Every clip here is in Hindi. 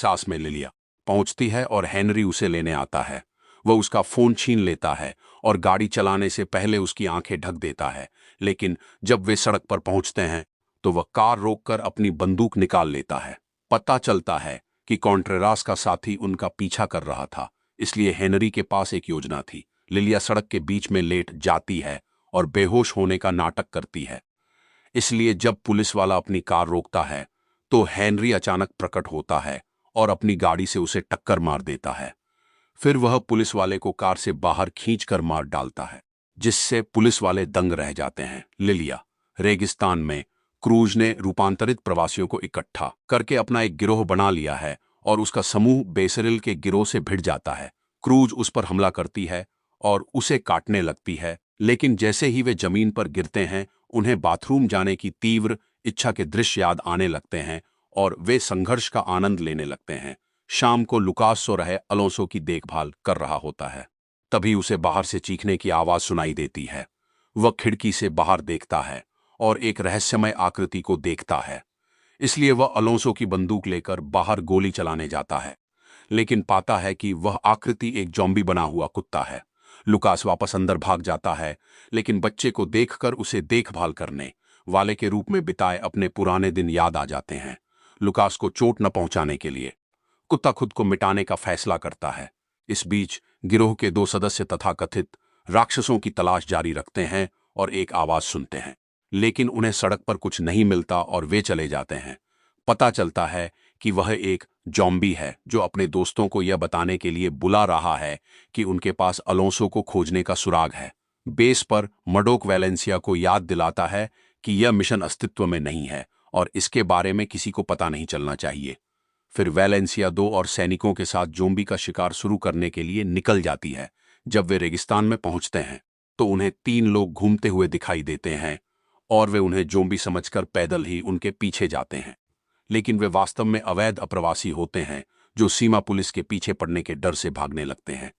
टेक्सास में लिलिया पहुंचती है और हेनरी उसे लेने आता है। वह उसका फोन छीन लेता है और गाड़ी चलाने से पहले उसकी आंखें ढक देता है। लेकिन जब वे सड़क पर पहुंचते हैं तो वह कार रोककर अपनी बंदूक निकाल लेता है। पता चलता है कि कॉन्ट्रेरास का साथी उनका पीछा कर रहा था, इसलिए हेनरी के पास एक योजना थी। लिलिया सड़क के बीच में लेट जाती है और बेहोश होने का नाटक करती है। इसलिए जब पुलिस वाला अपनी कार रोकता है तो हेनरी अचानक प्रकट होता है और अपनी गाड़ी से उसे टक्कर मार देता है। फिर वह पुलिस वाले को कार से बाहर खींचकर मार डालता है, जिससे पुलिस वाले दंग रह जाते हैं। लिलिया रेगिस्तान में क्रूज ने रूपांतरित प्रवासियों को इकट्ठा करके अपना एक गिरोह बना लिया है और उसका समूह बेसरिल के गिरोह से भिड़ जाता है। क्रूज उस पर हमला करती है और उसे काटने लगती है, लेकिन जैसे ही वे जमीन पर गिरते हैं उन्हें बाथरूम जाने की तीव्र इच्छा के दृश्य याद आने लगते हैं और वे संघर्ष का आनंद लेने लगते हैं। शाम को लुकास सो रहे अलोंसो की देखभाल कर रहा होता है। तभी उसे बाहर से चीखने की आवाज सुनाई देती है। वह खिड़की से बाहर देखता है और एक रहस्यमय आकृति को देखता है, इसलिए वह अलोंसो की बंदूक लेकर बाहर गोली चलाने जाता है, लेकिन पाता है कि वह आकृति एक जॉम्बी बना हुआ कुत्ता है। लुकास वापस अंदर भाग जाता है, लेकिन बच्चे को देखकर उसे देखभाल करने वाले के रूप में बिताए अपने पुराने दिन याद आ जाते हैं। लुकास को चोट न पहुंचाने के लिए कुत्ता खुद को मिटाने का फैसला करता है। इस बीच गिरोह के दो सदस्य तथाकथित राक्षसों की तलाश जारी रखते हैं और एक आवाज सुनते हैं, लेकिन उन्हें सड़क पर कुछ नहीं मिलता और वे चले जाते हैं। पता चलता है कि वह एक जॉम्बी है जो अपने दोस्तों को यह बताने के लिए बुला रहा है कि उनके पास अलोंसो को खोजने का सुराग है। बेस पर मडोक वैलेंसिया को याद दिलाता है कि यह मिशन अस्तित्व में नहीं है और इसके बारे में किसी को पता नहीं चलना चाहिए। फिर वैलेंसिया दो और सैनिकों के साथ जोम्बी का शिकार शुरू करने के लिए निकल जाती है। जब वे रेगिस्तान में पहुंचते हैं तो उन्हें 3 लोग घूमते हुए दिखाई देते हैं और वे उन्हें जोम्बी समझकर पैदल ही उनके पीछे जाते हैं, लेकिन वे वास्तव में अवैध अप्रवासी होते हैं जो सीमा पुलिस के पीछे पड़ने के डर से भागने लगते हैं।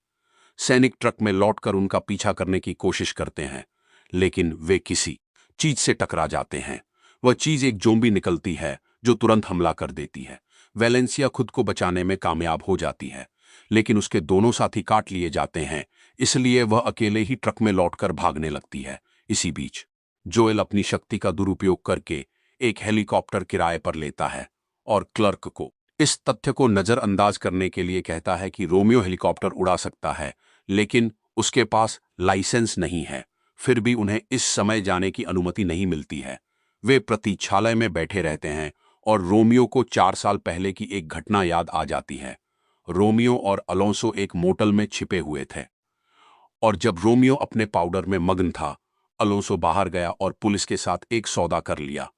सैनिक ट्रक में लौटकर उनका पीछा करने की कोशिश करते हैं, लेकिन वे किसी चीज से टकरा जाते हैं। वह चीज एक जोम्बी निकलती है जो तुरंत हमला कर देती है। वैलेंसिया खुद को बचाने में कामयाब हो जाती है, लेकिन उसके दोनों साथी काट लिए जाते हैं, इसलिए वह अकेले ही ट्रक में लौटकर भागने लगती है। इसी बीच जोएल अपनी शक्ति का दुरुपयोग करके एक हेलीकॉप्टर किराए पर लेता है और क्लर्क को इस तथ्य को नजरअंदाज करने के लिए कहता है कि रोमियो हेलीकॉप्टर उड़ा सकता है, लेकिन उसके पास लाइसेंस नहीं है। फिर भी उन्हें इस समय जाने की अनुमति नहीं मिलती है। वे प्रतीक्षालय में बैठे रहते हैं और रोमियो को 4 साल पहले की एक घटना याद आ जाती है। रोमियो और अलोंसो एक मोटल में छिपे हुए थे और जब रोमियो अपने पाउडर में मग्न था, अलोंसो बाहर गया और पुलिस के साथ एक सौदा कर लिया।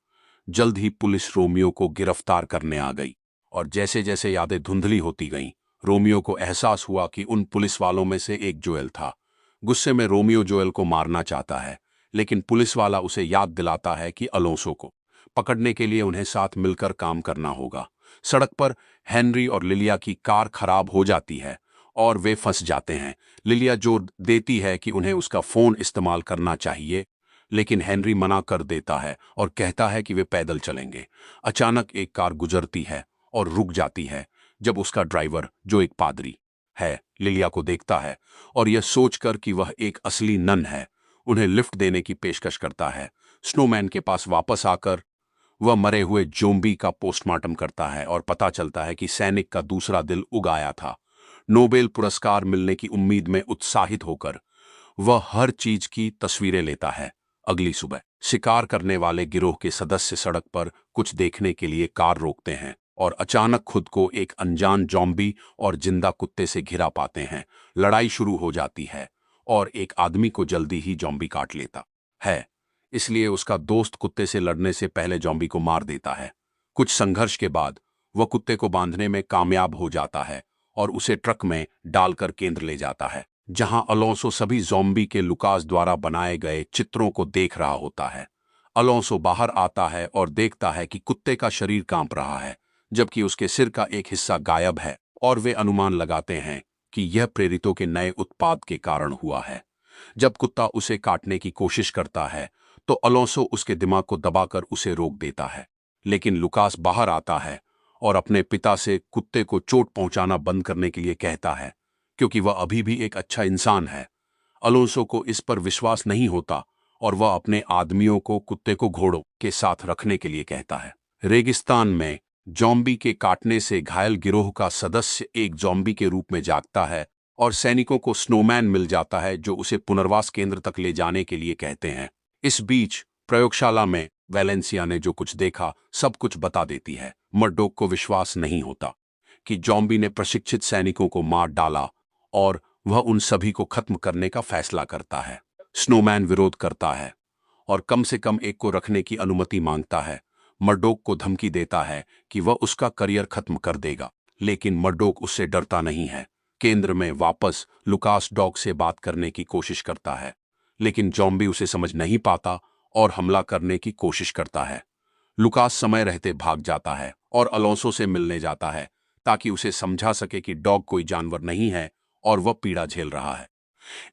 जल्द ही पुलिस रोमियो को गिरफ्तार करने आ गई और जैसे जैसे यादें धुंधली होती गईं, रोमियो को एहसास हुआ कि उन पुलिस वालों में से एक जोएल था। गुस्से में रोमियो जोएल को मारना चाहता है, लेकिन पुलिस वाला उसे याद दिलाता है कि अलोंसो को पकड़ने के लिए उन्हें साथ मिलकर काम करना होगा। सड़क पर हेनरी और लिलिया की कार खराब हो जाती है और वे फंस जाते हैं। लिलिया जोर देती है कि उन्हें उसका फोन इस्तेमाल करना चाहिए, लेकिन हेनरी मना कर देता है और कहता है कि वे पैदल चलेंगे। अचानक एक कार गुजरती है और रुक जाती है। जब उसका ड्राइवर, जो एक पादरी है, लिलिया को देखता है और यह सोचकर कि वह एक असली नन है, उन्हें लिफ्ट देने की पेशकश करता है। स्नोमैन के पास वापस आकर वह मरे हुए जोम्बी का पोस्टमार्टम करता है और पता चलता है कि सैनिक का दूसरा दिल उग आया था। नोबेल पुरस्कार मिलने की उम्मीद में उत्साहित होकर वह हर चीज की तस्वीरें लेता है। अगली सुबह शिकार करने वाले गिरोह के सदस्य सड़क पर कुछ देखने के लिए कार रोकते हैं और अचानक खुद को एक अनजान जॉम्बी और जिंदा कुत्ते से घिरा पाते हैं। लड़ाई शुरू हो जाती है और एक आदमी को जल्दी ही जॉम्बी काट लेता है, इसलिए उसका दोस्त कुत्ते से लड़ने से पहले जॉम्बी को मार देता है। कुछ संघर्ष के बाद वह कुत्ते को बांधने में कामयाब हो जाता है और उसे ट्रक में डालकर केंद्र ले जाता है, जहां अलोंसो सभी ज़ॉम्बी के लुकास द्वारा बनाए गए चित्रों को देख रहा होता है। अलोंसो बाहर आता है और देखता है कि कुत्ते का शरीर कांप रहा है, जबकि उसके सिर का एक हिस्सा गायब है और वे अनुमान लगाते हैं कि यह प्रेरितों के नए उत्पाद के कारण हुआ है। जब कुत्ता उसे काटने की कोशिश करता है तो अलोंसो उसके दिमाग को दबाकर उसे रोक देता है, लेकिन लुकास बाहर आता है और अपने पिता से कुत्ते को चोट पहुंचाना बंद करने के लिए कहता है, क्योंकि वह अभी भी एक अच्छा इंसान है। अलोंसो को इस पर विश्वास नहीं होता और वह अपने आदमियों को कुत्ते को घोड़ों के साथ रखने के लिए कहता है। रेगिस्तान में जॉम्बी के काटने से घायल गिरोह का सदस्य एक जॉम्बी के रूप में जागता है और सैनिकों को स्नोमैन मिल जाता है जो उसे पुनर्वास केंद्र तक ले जाने के लिए कहते हैं। इस बीच प्रयोगशाला में वैलेंसिया ने जो कुछ देखा सब कुछ बता देती है। मर्डोक को विश्वास नहीं होता कि जॉम्बी ने प्रशिक्षित सैनिकों को मार डाला और वह उन सभी को खत्म करने का फैसला करता है। स्नोमैन विरोध करता है और कम से कम एक को रखने की अनुमति मांगता है। मर्डोक को धमकी देता है कि वह उसका करियर खत्म कर देगा, लेकिन मर्डोक उससे डरता नहीं है। केंद्र में वापस लुकास डॉग से बात करने की कोशिश करता है, लेकिन जॉम्बी उसे समझ नहीं पाता और हमला करने की कोशिश करता है। लुकास समय रहते भाग जाता है और अलोंसो से मिलने जाता है ताकि उसे समझा सके कि डॉग कोई जानवर नहीं है और वह पीड़ा झेल रहा है।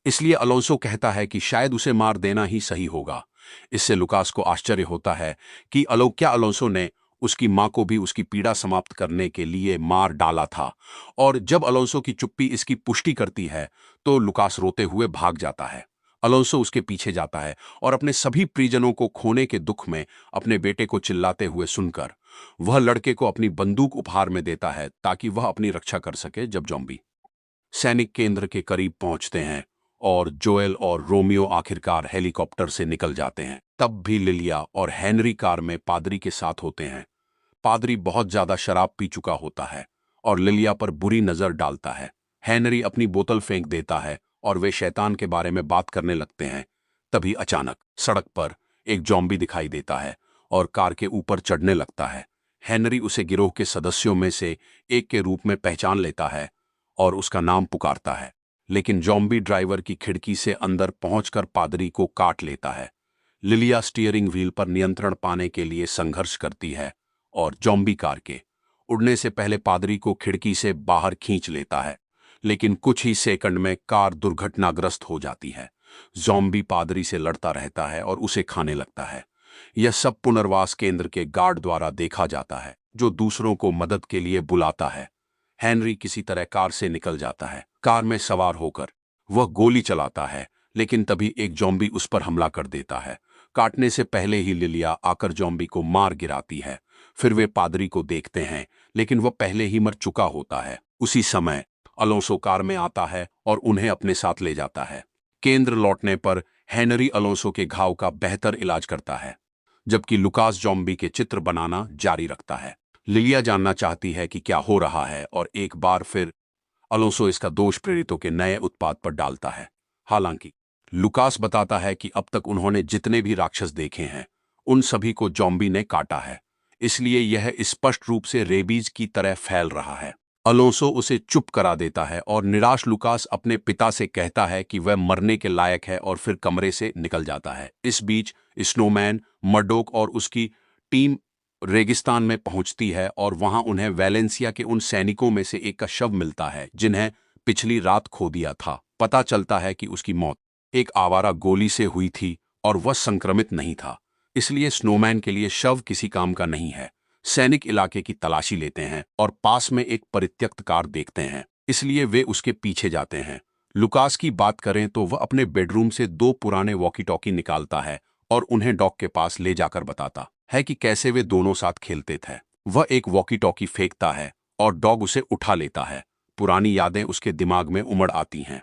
इसलिए अलोंसो कहता है कि शायद उसे मार देना ही सही होगा। इससे लुकास को आश्चर्य होता है कि क्या अलोंसो ने उसकी मां को भी उसकी पीड़ा समाप्त करने के लिए मार डाला था। और जब अलोंसो की चुप्पी इसकी पुष्टि करती है तो लुकास रोते हुए भाग जाता है। अलोंसो उसके पीछे जाता है और अपने सभी परिजनों को खोने के दुख में अपने बेटे को चिल्लाते हुए सुनकर वह लड़के को अपनी बंदूक उपहार में देता है ताकि वह अपनी रक्षा कर सके। जब जॉम्बी सैनिक केंद्र के करीब पहुंचते हैं और जोएल और रोमियो आखिरकार हेलीकॉप्टर से निकल जाते हैं, तब भी लिलिया और हेनरी कार में पादरी के साथ होते हैं। पादरी बहुत ज्यादा शराब पी चुका होता है और लिलिया पर बुरी नजर डालता है। हेनरी अपनी बोतल फेंक देता है और वे शैतान के बारे में बात करने लगते हैं। तभी अचानक सड़क पर एक जॉम्बी दिखाई देता है और कार के ऊपर चढ़ने लगता है। हेनरी उसे गिरोह के सदस्यों में से एक के रूप में पहचान लेता है और उसका नाम पुकारता है, लेकिन जॉम्बी ड्राइवर की खिड़की से अंदर पहुंचकर पादरी को काट लेता है। लिलिया स्टीयरिंग व्हील पर नियंत्रण पाने के लिए संघर्ष करती है और जॉम्बी कार के उड़ने से पहले पादरी को खिड़की से बाहर खींच लेता है, लेकिन कुछ ही सेकंड में कार दुर्घटनाग्रस्त हो जाती है। जॉम्बी पादरी से लड़ता रहता है और उसे खाने लगता है। यह सब पुनर्वास केंद्र के गार्ड द्वारा देखा जाता है, जो दूसरों को मदद के लिए बुलाता है। हेनरी किसी तरह कार से निकल जाता है। कार में सवार होकर वह गोली चलाता है, लेकिन तभी एक जॉम्बी उस पर हमला कर देता है। काटने से पहले ही लिलिया आकर जॉम्बी को मार गिराती है। फिर वे पादरी को देखते हैं, लेकिन वह पहले ही मर चुका होता है। उसी समय अलोंसो कार में आता है और उन्हें अपने साथ ले जाता है। केंद्र लौटने पर हेनरी अलोंसो के घाव का बेहतर इलाज करता है, जबकि लुकास जॉम्बी के चित्र बनाना जारी रखता है। लिलिया जानना चाहती है कि क्या हो रहा है और एक बार फिर अलोंसो इसका दोष प्रेरितों के नए उत्पाद पर डालता है। हालांकि लुकास बताता है कि अब तक उन्होंने जितने भी राक्षस देखे हैं उन सभी को जॉम्बी ने काटा है, इसलिए यह स्पष्ट रूप से रेबीज की तरह फैल रहा है। अलोंसो उसे चुप करा देता है और निराश लुकास अपने पिता से कहता है कि वह मरने के लायक है और फिर कमरे से निकल जाता है। इस बीच स्नोमैन, मर्डोक और उसकी टीम रेगिस्तान में पहुंचती है और वहां उन्हें वैलेंसिया के उन सैनिकों में से एक का शव मिलता है जिन्हें पिछली रात खो दिया था। पता चलता है कि उसकी मौत एक आवारा गोली से हुई थी और वह संक्रमित नहीं था, इसलिए स्नोमैन के लिए शव किसी काम का नहीं है। सैनिक इलाके की तलाशी लेते हैं और पास में एक परित्यक्त कार देखते हैं, इसलिए वे उसके पीछे जाते हैं। लुकास की बात करें तो वह अपने बेडरूम से 2 पुराने वॉकी टॉकी निकालता है और उन्हें डॉग के पास ले जाकर बताता है कि कैसे वे दोनों साथ खेलते थे। वह एक वॉकी टॉकी फेंकता है और डॉग उसे उठा लेता है। पुरानी यादें उसके दिमाग में उमड़ आती हैं,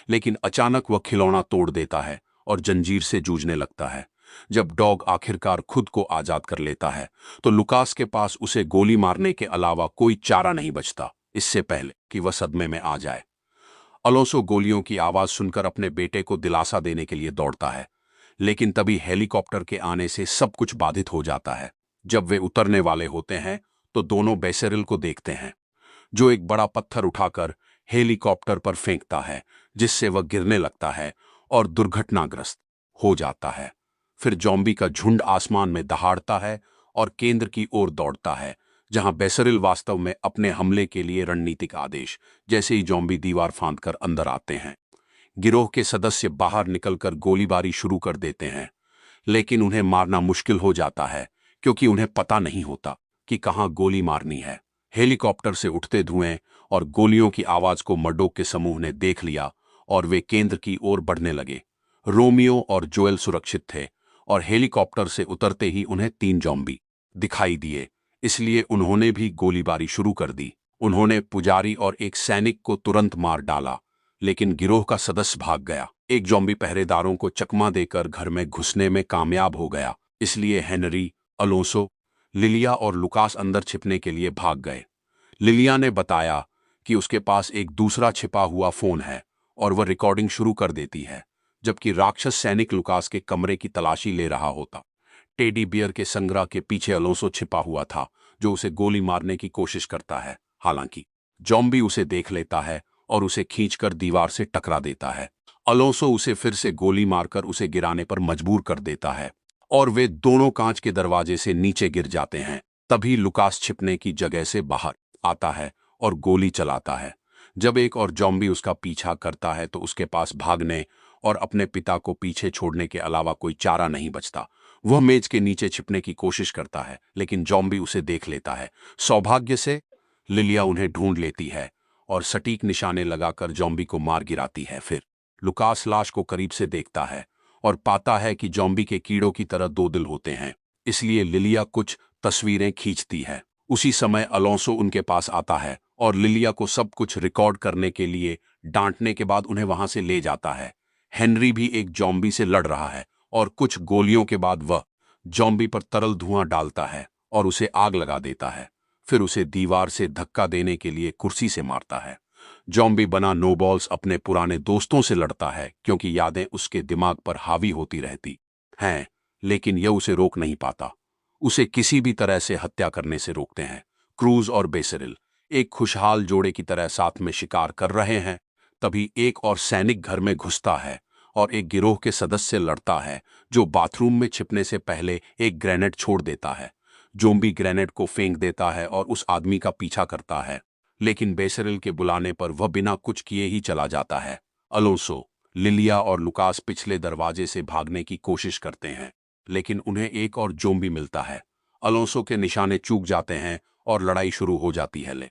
लेकिन अचानक वह खिलौना तोड़ देता है और जंजीर से जूझने लगता है। जब डॉग आखिरकार खुद को आजाद कर लेता है तो लुकास के पास उसे गोली मारने के अलावा कोई चारा नहीं बचता, इससे पहले कि वह सदमे में आ जाए। अलोंसो गोलियों की आवाज सुनकर अपने बेटे को दिलासा देने के लिए दौड़ता है, लेकिन तभी हेलीकॉप्टर के आने से सब कुछ बाधित हो जाता है। जब वे उतरने वाले होते हैं तो दोनों बेसेरिल को देखते हैं, जो एक बड़ा पत्थर उठाकर हेलीकॉप्टर पर फेंकता है, जिससे वह गिरने लगता है और दुर्घटनाग्रस्त हो जाता है। फिर जॉम्बी का झुंड आसमान में दहाड़ता है और केंद्र की ओर दौड़ता है, जहां बेसेरिल वास्तव में अपने हमले के लिए रणनीतिक आदेश जैसे ही जॉम्बी दीवार फांदकर अंदर आते हैं। गिरोह के सदस्य बाहर निकलकर गोलीबारी शुरू कर देते हैं, लेकिन उन्हें मारना मुश्किल हो जाता है क्योंकि उन्हें पता नहीं होता कि कहाँ गोली मारनी है। हेलीकॉप्टर से उठते धुएं और गोलियों की आवाज को मर्डोक के समूह ने देख लिया और वे केंद्र की ओर बढ़ने लगे। रोमियो और जोएल सुरक्षित थे और हेलीकॉप्टर से उतरते ही उन्हें 3 जॉम्बी दिखाई दिए, इसलिए उन्होंने भी गोलीबारी शुरू कर दी। उन्होंने पुजारी और एक सैनिक को तुरंत मार डाला, लेकिन गिरोह का सदस्य भाग गया। एक जॉम्बी पहरेदारों को चकमा देकर घर में घुसने में कामयाब हो गया, इसलिए हेनरी, अलोंसो, लिलिया और लुकास अंदर छिपने के लिए भाग गए। लिलिया ने बताया कि उसके पास एक दूसरा छिपा हुआ फोन है और वह रिकॉर्डिंग शुरू कर देती है, जबकि राक्षस सैनिक लुकास के कमरे की तलाशी ले रहा होता। टेडी बियर के संग्रह के पीछे अलोंसो छिपा हुआ था, जो उसे गोली मारने की कोशिश करता है। हालांकि जॉम्बी उसे देख लेता है और उसे खींचकर दीवार से टकरा देता है। अलोंसो उसे फिर से गोली मारकर उसे गिराने पर मजबूर कर देता है और वे दोनों कांच के दरवाजे से नीचे गिर जाते हैं। तभी लुकास छिपने की जगह से बाहर आता है और गोली चलाता है। जब एक और जॉम्बी उसका पीछा करता है तो उसके पास भागने और अपने पिता को पीछे छोड़ने के अलावा कोई चारा नहीं बचता। वह मेज के नीचे छिपने की कोशिश करता है, लेकिन जॉम्बी उसे देख लेता है। सौभाग्य से लिलिया उन्हें ढूंढ लेती है और सटीक निशाने लगाकर जॉम्बी को मार गिराती है। फिर लुकास लाश को करीब से देखता है और पाता है कि जॉम्बी के कीड़ों की तरह 2 दिल होते हैं, इसलिए लिलिया कुछ तस्वीरें खींचती है। उसी समय अलोंसो उनके पास आता है और लिलिया को सब कुछ रिकॉर्ड करने के लिए डांटने के बाद उन्हें वहां से ले जाता है। हेनरी भी एक जॉम्बी से लड़ रहा है और कुछ गोलियों के बाद वह जॉम्बी पर तरल धुआं डालता है और उसे आग लगा देता है। फिर उसे दीवार से धक्का देने के लिए कुर्सी से मारता है। जॉम्बी बना नोबॉल्स अपने पुराने दोस्तों से लड़ता है क्योंकि यादें उसके दिमाग पर हावी होती रहती हैं, लेकिन यह उसे रोक नहीं पाता। उसे किसी भी तरह से हत्या करने से रोकते हैं। क्रूज और बेसिल एक खुशहाल जोड़े की तरह साथ में शिकार कर रहे हैं। तभी एक और सैनिक घर में घुसता है और एक गिरोह के सदस्य से लड़ता है, जो बाथरूम में छिपने से पहले एक ग्रेनेड छोड़ देता है। जोम्बी ग्रेनेड को फेंक देता है और उस आदमी का पीछा करता है, लेकिन बेसिल के बुलाने पर वह बिना कुछ किए ही चला जाता है। अलोंसो, लिलिया और लुकास पिछले दरवाजे से भागने की कोशिश करते हैं, लेकिन उन्हें एक और जोम्बी मिलता है। अलोंसो के निशाने चूक जाते हैं और लड़ाई शुरू हो जाती है।